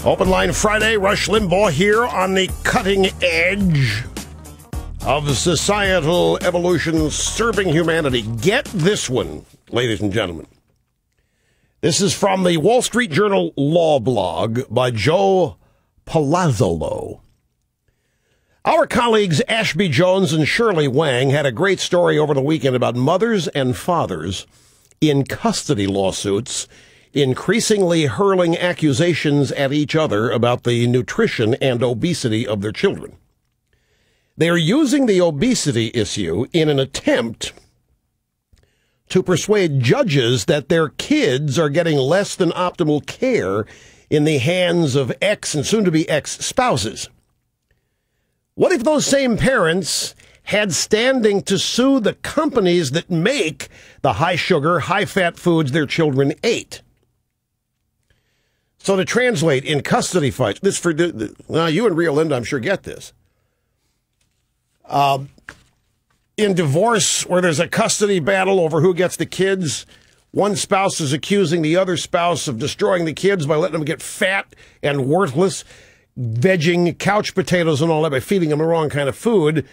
Open Line Friday, Rush Limbaugh here on the cutting edge of societal evolution serving humanity. Get this one, ladies and gentlemen. This is from the Wall Street Journal Law Blog by Joe Palazzolo. Our colleagues Ashby Jones and Shirley Wang had a great story over the weekend about mothers and fathers in custody lawsuits increasingly hurling accusations at each other about the nutrition and obesity of their children. They are using the obesity issue in an attempt to persuade judges that their kids are getting less than optimal care in the hands of ex and soon-to-be ex-spouses. What if those same parents had standing to sue the companies that make the high-sugar, high-fat foods their children ate? So to translate, in custody fights, this for you and Rio Linda, I'm sure, get this. In divorce, where there's a custody battle over who gets the kids, one spouse is accusing the other spouse of destroying the kids by letting them get fat and worthless, vegging, couch potatoes and all that by feeding them the wrong kind of food.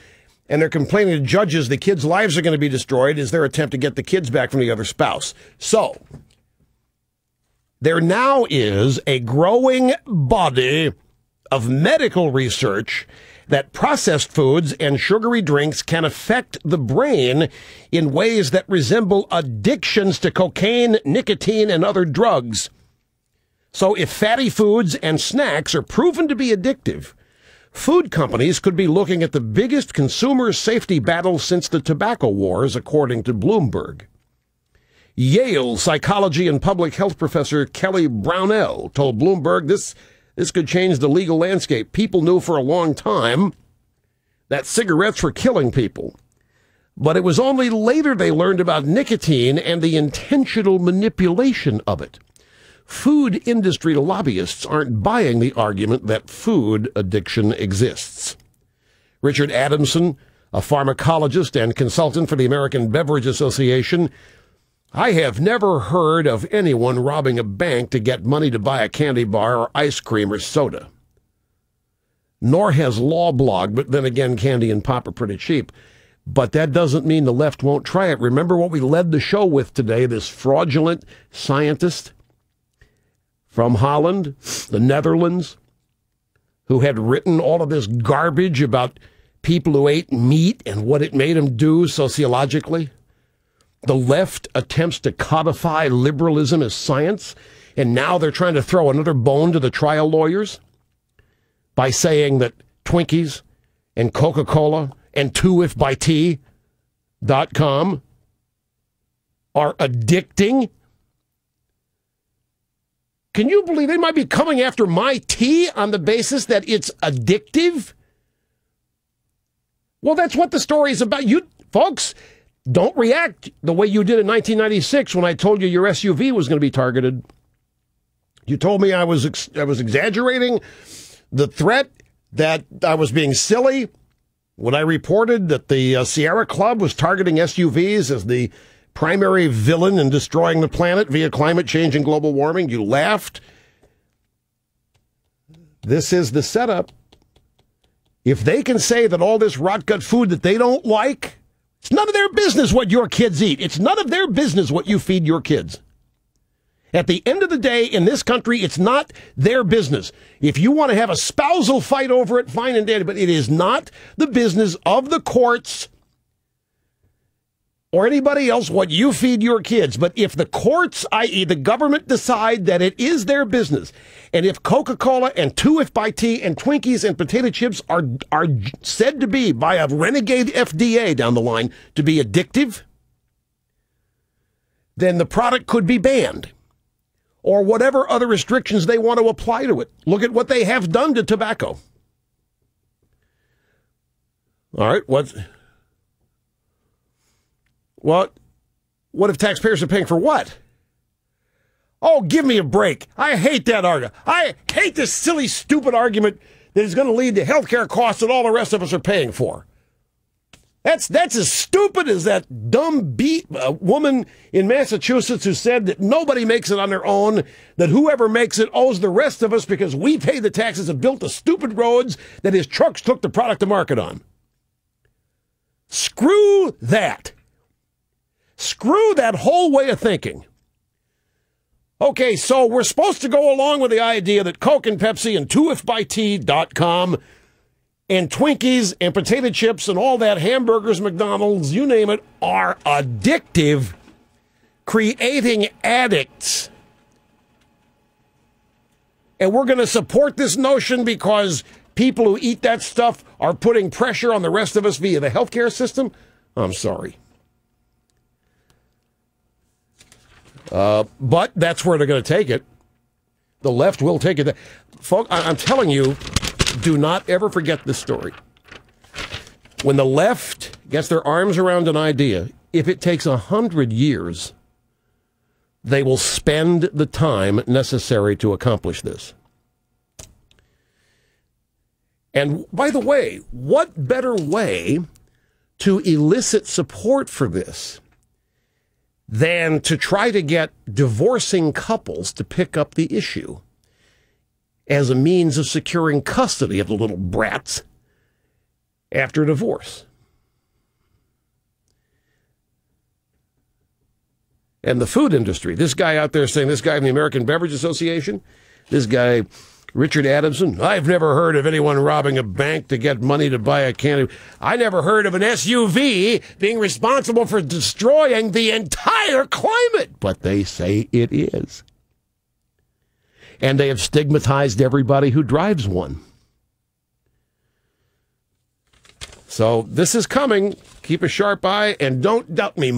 And they're complaining to judges the kids' lives are going to be destroyed as their attempt to get the kids back from the other spouse. So there now is a growing body of medical research that processed foods and sugary drinks can affect the brain in ways that resemble addictions to cocaine, nicotine, and other drugs. So if fatty foods and snacks are proven to be addictive, food companies could be looking at the biggest consumer safety battle since the tobacco wars, according to Bloomberg. Yale psychology and public health professor Kelly Brownell told Bloomberg this could change the legal landscape. People knew for a long time that cigarettes were killing people, but it was only later they learned about nicotine and the intentional manipulation of it. Food industry lobbyists aren't buying the argument that food addiction exists. Richard Adamson, a pharmacologist and consultant for the American Beverage Association, I have never heard of anyone robbing a bank to get money to buy a candy bar or ice cream or soda. Nor has Law Blog, but then again, candy and pop are pretty cheap. But that doesn't mean the left won't try it. Remember what we led the show with today, this fraudulent scientist from Holland, the Netherlands, who had written all of this garbage about people who ate meat and what it made them do sociologically. The left attempts to codify liberalism as science, and now they're trying to throw another bone to the trial lawyers by saying that Twinkies and Coca-Cola and 2ifbytea.com are addicting. Can you believe they might be coming after my tea on the basis that it's addictive? Well, that's what the story is about. You folks, don't react the way you did in 1996 when I told you your SUV was going to be targeted. You told me I was exaggerating the threat, that I was being silly when I reported that the Sierra Club was targeting SUVs as the primary villain in destroying the planet via climate change and global warming. You laughed. This is the setup. If they can say that all this rot-gut food that they don't like, it's none of their business what your kids eat. It's none of their business what you feed your kids. At the end of the day, in this country, it's not their business. If you want to have a spousal fight over it, fine and dandy, but it is not the business of the courts or anybody else what you feed your kids. But if the courts, i.e. the government, decide that it is their business, and if Coca-Cola and 2ifbytea and Twinkies and potato chips are said to be, by a renegade FDA down the line, to be addictive, then the product could be banned, or whatever other restrictions they want to apply to it. Look at what they have done to tobacco. All right, what if taxpayers are paying for what? Oh, give me a break. I hate that argument. I hate this silly, stupid argument that is going to lead to health care costs that all the rest of us are paying for. That's as stupid as that dumb woman in Massachusetts who said that nobody makes it on their own, that whoever makes it owes the rest of us because we pay the taxes and built the stupid roads that his trucks took the product to market on. Screw that. Screw that whole way of thinking. Okay, so we're supposed to go along with the idea that Coke and Pepsi and 2ifbytea.com and Twinkies and potato chips and all that, hamburgers, McDonald's, you name it, are addictive, creating addicts. And we're going to support this notion because people who eat that stuff are putting pressure on the rest of us via the healthcare system? I'm sorry. But that's where they're going to take it. The left will take it. Folks, I'm telling you, do not ever forget this story. When the left gets their arms around an idea, if it takes 100 years, they will spend the time necessary to accomplish this. And by the way, what better way to elicit support for this than to try to get divorcing couples to pick up the issue as a means of securing custody of the little brats after a divorce? And the food industry, this guy out there saying, this guy from the American Beverage Association, this guy, Richard Adamson, I've never heard of anyone robbing a bank to get money to buy a can of... I never heard of an SUV being responsible for destroying the entire climate. But they say it is. And they have stigmatized everybody who drives one. So this is coming. Keep a sharp eye and don't doubt me.